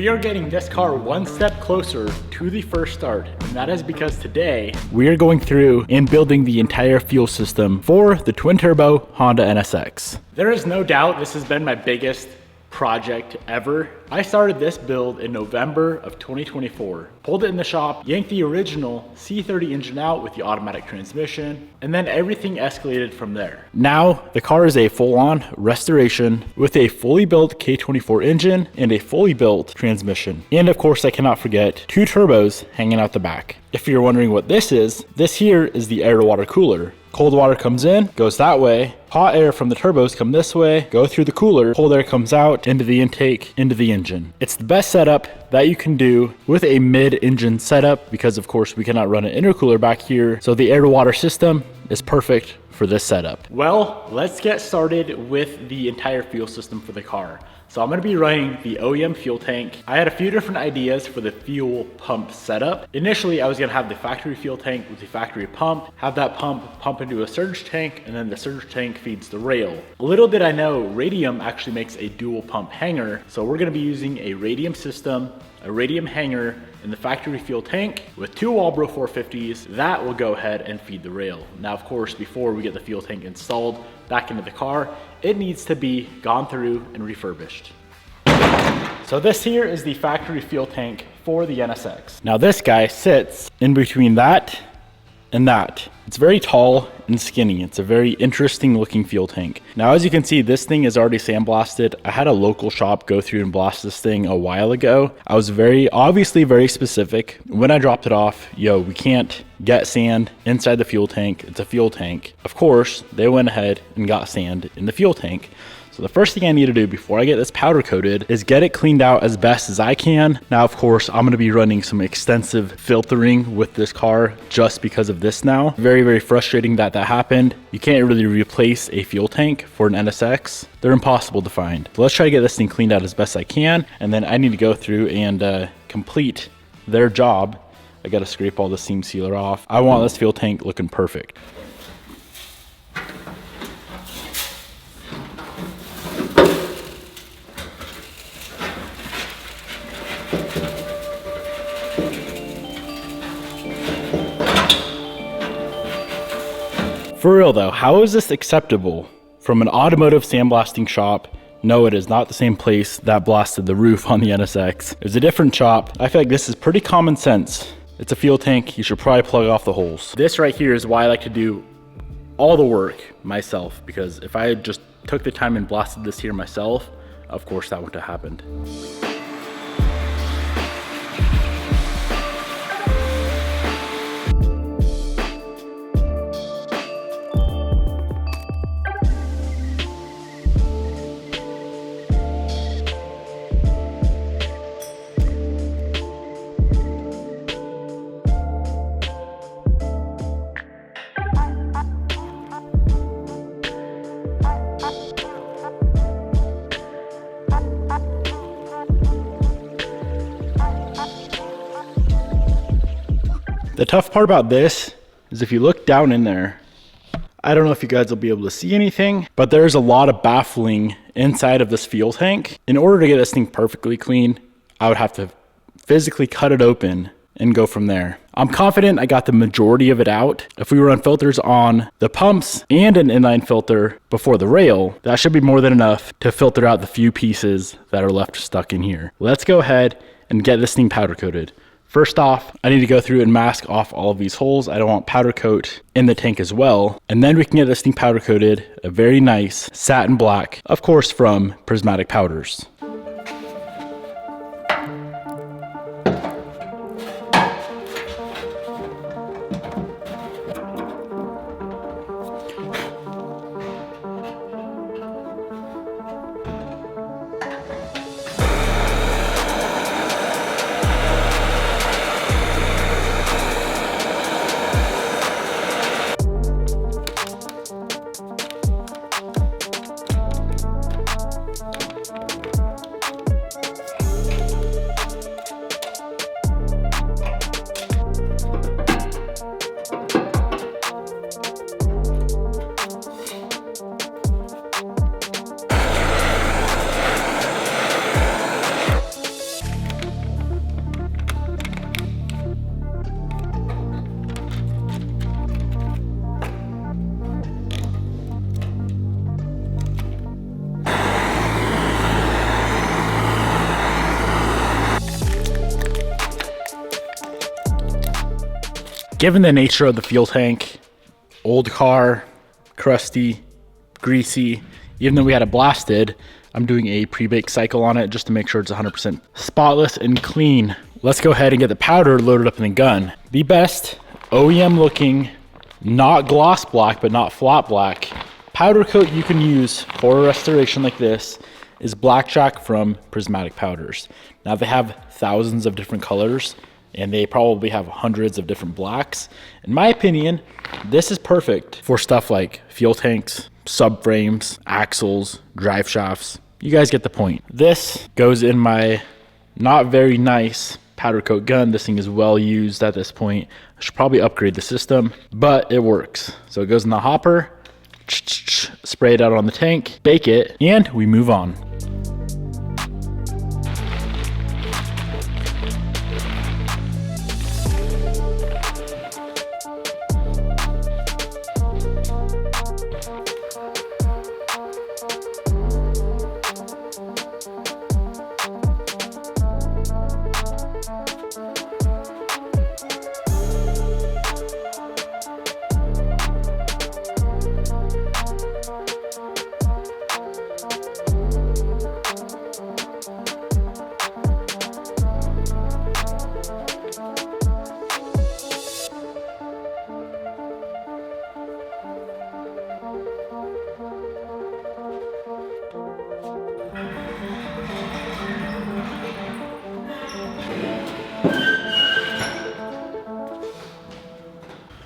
We are getting this car one step closer to the first start, and that is because today we are going through and building the entire fuel system for the twin turbo Honda NSX. There is no doubt this has been my biggest project ever. I started this build in November of 2024. Pulled it in the shop, yanked the original C30 engine out with the automatic transmission, and then everything escalated from there. Now, the car is a full-on restoration with a fully built K24 engine and a fully built transmission. And of course, I cannot forget 2 turbos hanging out the back. If you're wondering what this here is the air to water cooler. Cold water comes in, goes that way. Hot air from the turbos come this way, go through the cooler. Cold air comes out into the intake, into the engine. It's the best setup that you can do with a mid-engine setup because of course we cannot run an intercooler back here. So the air to water system is perfect for this setup. Well, let's get started with the entire fuel system for the car. So I'm gonna be running the OEM fuel tank. I had a few different ideas for the fuel pump setup. Initially, I was gonna have the factory fuel tank with the factory pump, have that pump into a surge tank, and then the surge tank feeds the rail. Little did I know, Radium actually makes a dual pump hanger. So we're gonna be using a Radium system, a Radium hanger, in the factory fuel tank with 2 Walbro 450s. That will go ahead and feed the rail. Now, of course, before we get the fuel tank installed back into the car, it needs to be gone through and refurbished. So this here is the factory fuel tank for the NSX. Now this guy sits in between that and that. It's very tall and skinny. It's a very interesting looking fuel tank. Now, as you can see, this thing is already sandblasted. I had a local shop go through and blast this thing a while ago. I was obviously very specific. When I dropped it off, we can't get sand inside the fuel tank. It's a fuel tank. Of course, they went ahead and got sand in the fuel tank. So the first thing I need to do before I get this powder coated is get it cleaned out as best as I can. Now, of course, I'm gonna be running some extensive filtering with this car just because of this now. Very, very frustrating that happened. You can't really replace a fuel tank for an NSX. They're impossible to find. So let's try to get this thing cleaned out as best I can. And then I need to go through and complete their job. I gotta scrape all the seam sealer off. I want this fuel tank looking perfect. For real though, how is this acceptable from an automotive sandblasting shop? No, it is not the same place that blasted the roof on the NSX. It was a different shop. I feel like this is pretty common sense. It's a fuel tank, you should probably plug off the holes. This right here is why I like to do all the work myself, because if I just took the time and blasted this here myself, of course that wouldn't have happened. The tough part about this is if you look down in there, I don't know if you guys will be able to see anything, but there's a lot of baffling inside of this fuel tank. In order to get this thing perfectly clean, I would have to physically cut it open and go from there. I'm confident I got the majority of it out. If we run filters on the pumps and an inline filter before the rail, that should be more than enough to filter out the few pieces that are left stuck in here. Let's go ahead and get this thing powder coated. First off, I need to go through and mask off all of these holes. I don't want powder coat in the tank as well. And then we can get this thing powder coated, a very nice satin black, of course from Prismatic Powders. Given the nature of the fuel tank, old car, crusty, greasy, even though we had it blasted, I'm doing a pre-bake cycle on it just to make sure it's 100% spotless and clean. Let's go ahead and get the powder loaded up in the gun. The best OEM looking, not gloss black, but not flat black, powder coat you can use for a restoration like this is Blackjack from Prismatic Powders. Now they have thousands of different colors and they probably have hundreds of different blacks. In my opinion, this is perfect for stuff like fuel tanks, subframes, axles, drive shafts. You guys get the point. This goes in my not very nice powder coat gun. This thing is well used at this point. I should probably upgrade the system, but it works. So it goes in the hopper, spray it out on the tank, bake it, and we move on.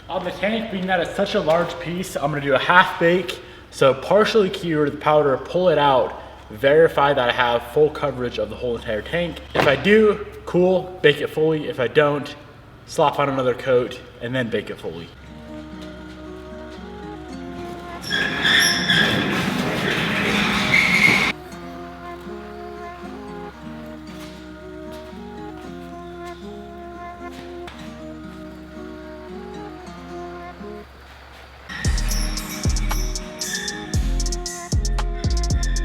On the tank, being that it's such a large piece, I'm gonna do a half bake. So partially cure the powder, pull it out, verify that I have full coverage of the whole entire tank. If I do, cool, bake it fully. If I don't, slap on another coat and then bake it fully.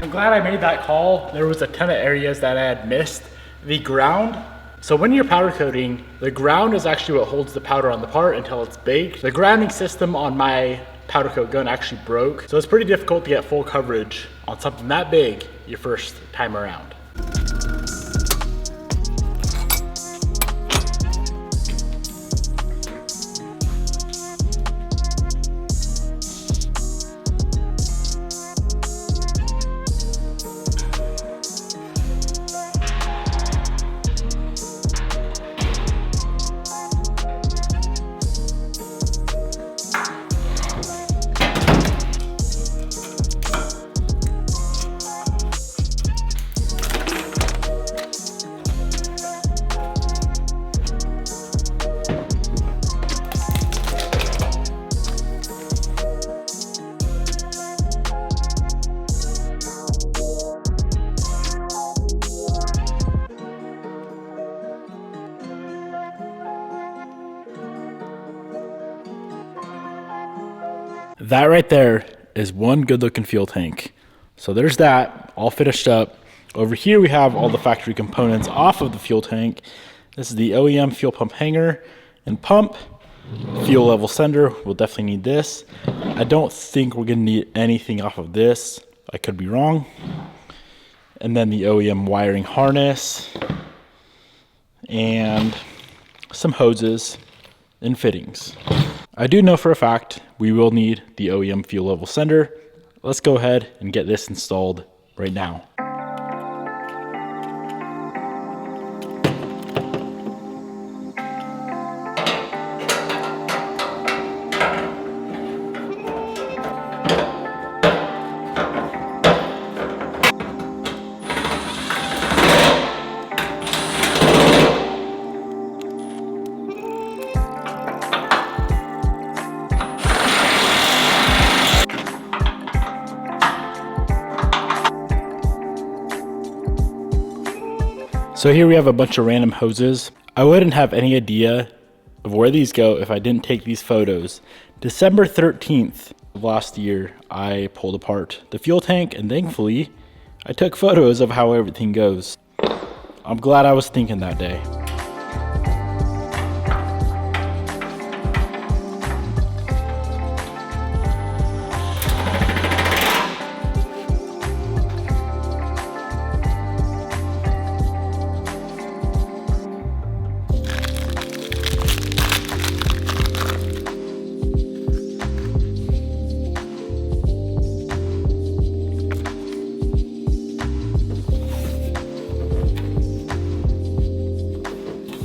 I'm glad I made that call. There was a ton of areas that I had missed. The ground, so when you're powder coating, the ground is actually what holds the powder on the part until it's baked. The grounding system on my powder coat gun actually broke, so it's pretty difficult to get full coverage on something that big your first time around. That right there is one good looking fuel tank. So there's that all finished up. Over here we have all the factory components off of the fuel tank. This is the OEM fuel pump hanger and pump. Fuel level sender, we'll definitely need this. I don't think we're gonna need anything off of this. I could be wrong. And then the OEM wiring harness and some hoses and fittings. I do know for a fact we will need the OEM fuel level sender. Let's go ahead and get this installed right now. So here we have a bunch of random hoses. I wouldn't have any idea of where these go if I didn't take these photos. December 13th of last year, I pulled apart the fuel tank and thankfully I took photos of how everything goes. I'm glad I was thinking that day.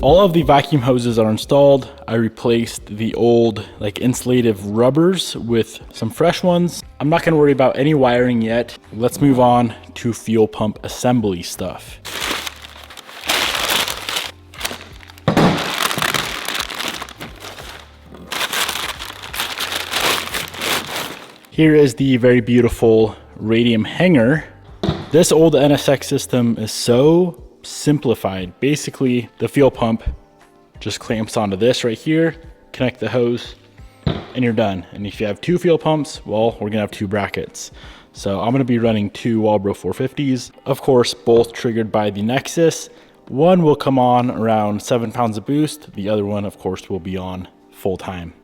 All of the vacuum hoses are installed. I replaced the old like insulative rubbers with some fresh ones. I'm not gonna worry about any wiring yet. Let's move on to fuel pump assembly stuff. Here is the very beautiful radium hanger. This old NSX system is so simplified. Basically, the fuel pump just clamps onto this right here, connect the hose, and you're done. And if you have 2 fuel pumps, well, we're gonna have 2 brackets. So I'm gonna be running 2 Walbro 450s, of course, both triggered by the Nexus. One will come on around 7 pounds of boost. The other one, of course, will be on full time.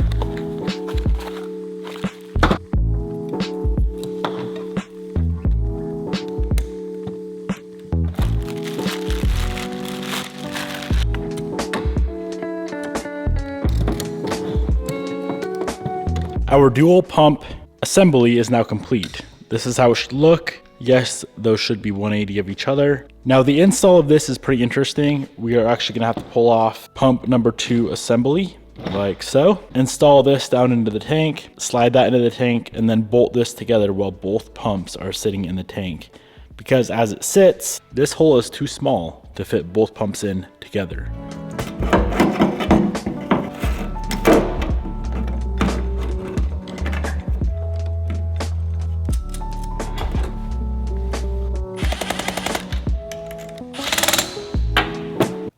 Our dual pump assembly is now complete. This is how it should look. Yes, those should be 180 of each other. Now the install of this is pretty interesting. We are actually gonna have to pull off pump number 2 assembly, like so. Install this down into the tank, slide that into the tank, and then bolt this together while both pumps are sitting in the tank. Because as it sits, this hole is too small to fit both pumps in together.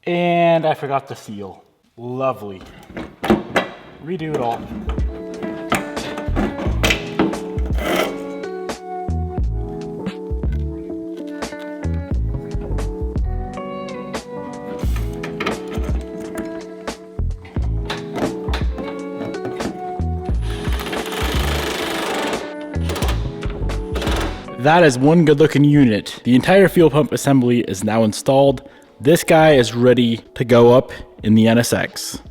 And I forgot the seal. Lovely. Redo it all. That is one good looking unit. The entire fuel pump assembly is now installed. This guy is ready to go up in the NSX.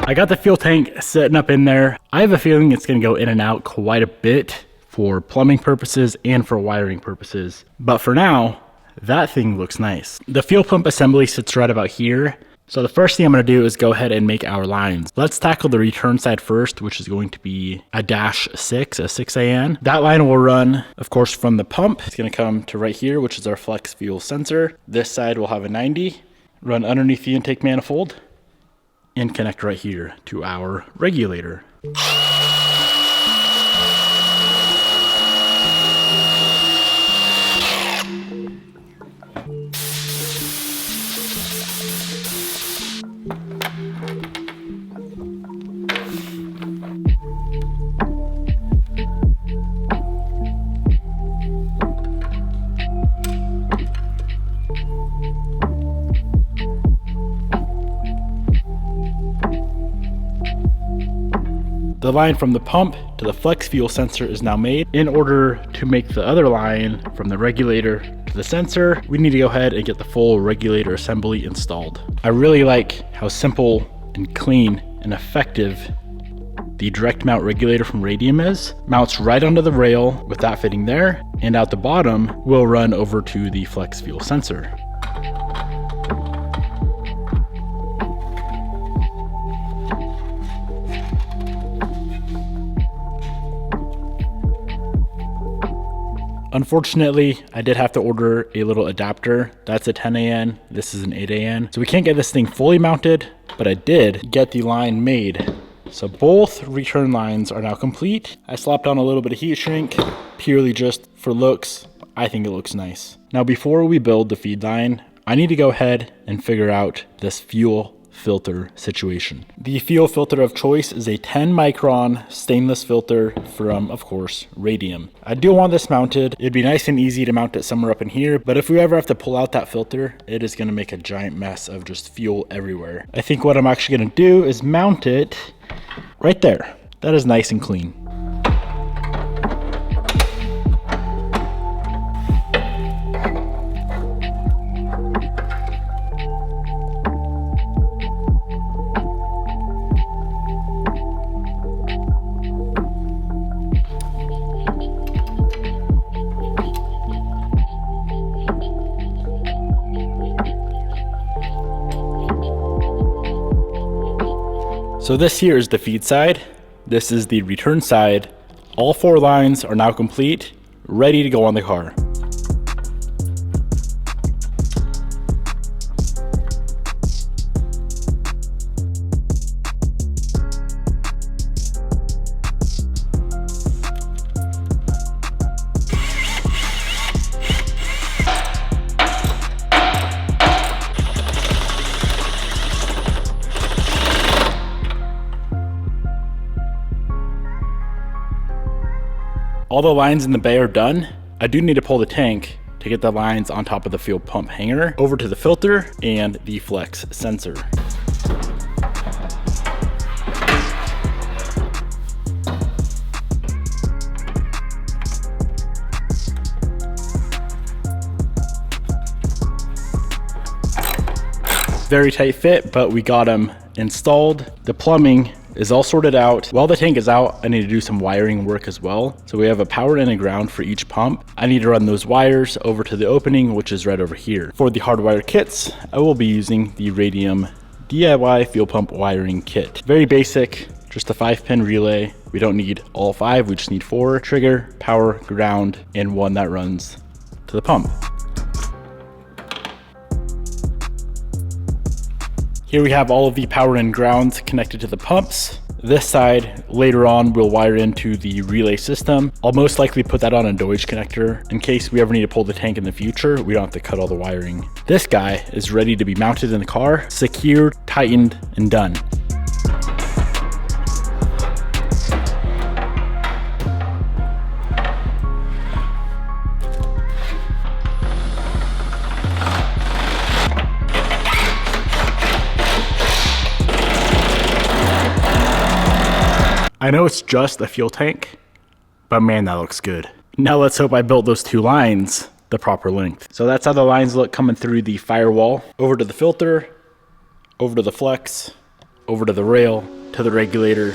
I got the fuel tank sitting up in there. I have a feeling it's gonna go in and out quite a bit for plumbing purposes and for wiring purposes. But for now, that thing looks nice. The fuel pump assembly sits right about here. So the first thing I'm gonna do is go ahead and make our lines. Let's tackle the return side first, which is going to be a -6, a 6AN. That line will run, of course, from the pump. It's gonna come to right here, which is our flex fuel sensor. This side will have a 90, run underneath the intake manifold, and connect right here to our regulator. The line from the pump to the flex fuel sensor is now made. In order to make the other line from the regulator to the sensor, we need to go ahead and get the full regulator assembly installed. I really like how simple and clean and effective the direct mount regulator from Radium is. Mounts right onto the rail with that fitting there, and out the bottom will run over to the flex fuel sensor. Unfortunately, I did have to order a little adapter. That's a 10AN, this is an 8AN. So we can't get this thing fully mounted, but I did get the line made. So both return lines are now complete. I slapped on a little bit of heat shrink, purely just for looks. I think it looks nice. Now before we build the feed line, I need to go ahead and figure out this fuel filter situation. The fuel filter of choice is a 10 micron stainless filter from, of course, Radium. I do want this mounted. It'd be nice and easy to mount it somewhere up in here, but if we ever have to pull out that filter, it is gonna make a giant mess of just fuel everywhere. I think what I'm actually gonna do is mount it right there. That is nice and clean. So this here is the feed side. This is the return side. All 4 lines are now complete, ready to go on the car. All the lines in the bay are done. I do need to pull the tank to get the lines on top of the fuel pump hanger over to the filter and the flex sensor. Very tight fit, but we got them installed. The plumbing is all sorted out. While the tank is out, I need to do some wiring work as well. So we have a power and a ground for each pump. I need to run those wires over to the opening, which is right over here. For the hardwire kits, I will be using the Radium DIY fuel pump wiring kit. Very basic, just a 5-pin relay. We don't need all 5, we just need 4. Trigger, power, ground, and 1 that runs to the pump. Here we have all of the power and ground connected to the pumps. This side, later on, we'll wire into the relay system. I'll most likely put that on a Deutsch connector in case we ever need to pull the tank in the future. We don't have to cut all the wiring. This guy is ready to be mounted in the car, secured, tightened, and done. I know it's just a fuel tank, but man, that looks good. Now let's hope I built those 2 lines the proper length. So that's how the lines look coming through the firewall, over to the filter, over to the flex, over to the rail, to the regulator.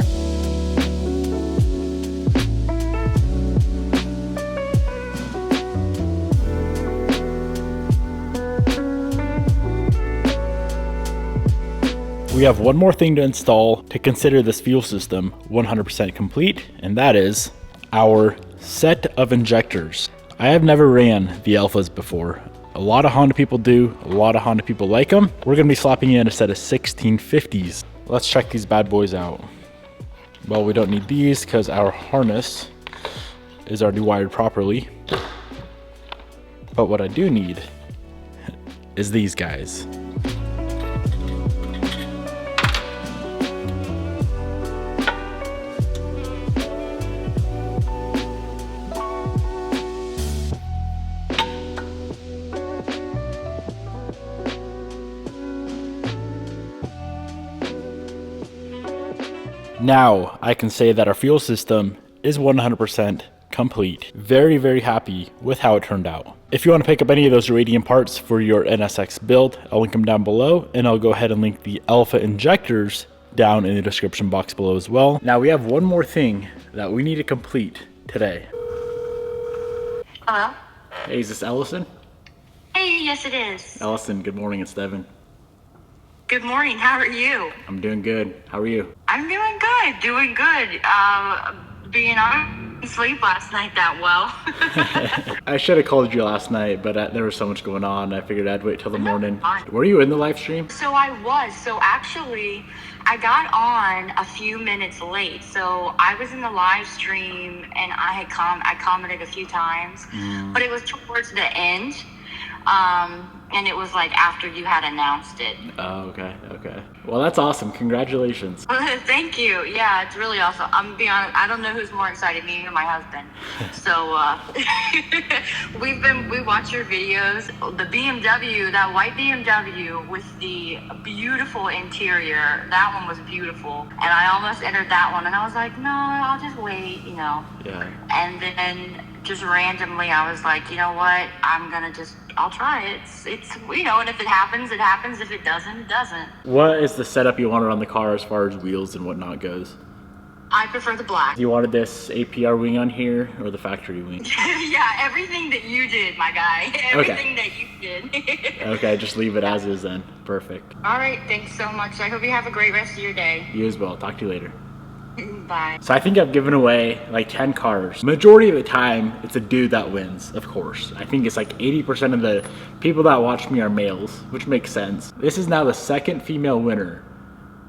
We have one more thing to install to consider this fuel system 100% complete, and that is our set of injectors. I have never ran the Alphas before. A lot of Honda people do, a lot of Honda people like them. We're gonna be slapping in a set of 1650s. Let's check these bad boys out. Well, we don't need these because our harness is already wired properly. But what I do need is these guys. Now I can say that our fuel system is 100% complete. Very, very happy with how it turned out. If you want to pick up any of those Radium parts for your NSX build, I'll link them down below, and I'll go ahead and link the Alpha injectors down in the description box below as well. Now we have one more thing that we need to complete today. Hello? Hey, is this Ellison? Hey, yes it is. Ellison, good morning, it's Devin. Good morning, how are you? I'm doing good. How are you? I'm doing good. Being honest, didn't sleep last night that well. I should have called you last night, but there was so much going on. I figured I'd wait till the morning. Were you in the live stream? So I was. So actually, I got on a few minutes late. So I was in the live stream and I commented a few times, but it was towards the end. And it was like after you had announced it. Oh, okay, okay. Well, that's awesome. Congratulations. Thank you. Yeah, it's really awesome. I'm gonna be honest, I don't know who's more excited, me or my husband. So we watch your videos. The BMW, that white BMW with the beautiful interior, that one was beautiful. And I almost entered that one, and I was like, no, I'll just wait, you know. Yeah. And then just randomly, I was like, you know what? I'll try it. It's you know, and if it happens, it happens. If it doesn't, it doesn't. What is the setup you wanted on the car as far as wheels and whatnot goes? I prefer the black. You wanted this APR wing on here or the factory wing? Yeah, everything that you did, my guy. Everything that you did. Okay, just leave it as is then. Perfect. All right, thanks so much. I hope you have a great rest of your day. You as well. Talk to you later. Bye. So I think I've given away like 10 cars. Majority of the time, it's a dude that wins, of course. I think it's like 80% of the people that watch me are males, which makes sense. This is now the second female winner.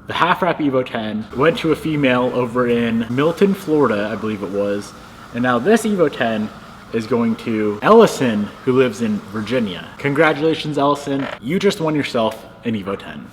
The half wrap Evo 10 went to a female over in Milton, Florida, I believe it was. And now this Evo 10 is going to Ellison, who lives in Virginia. Congratulations, Ellison. You just won yourself an Evo 10.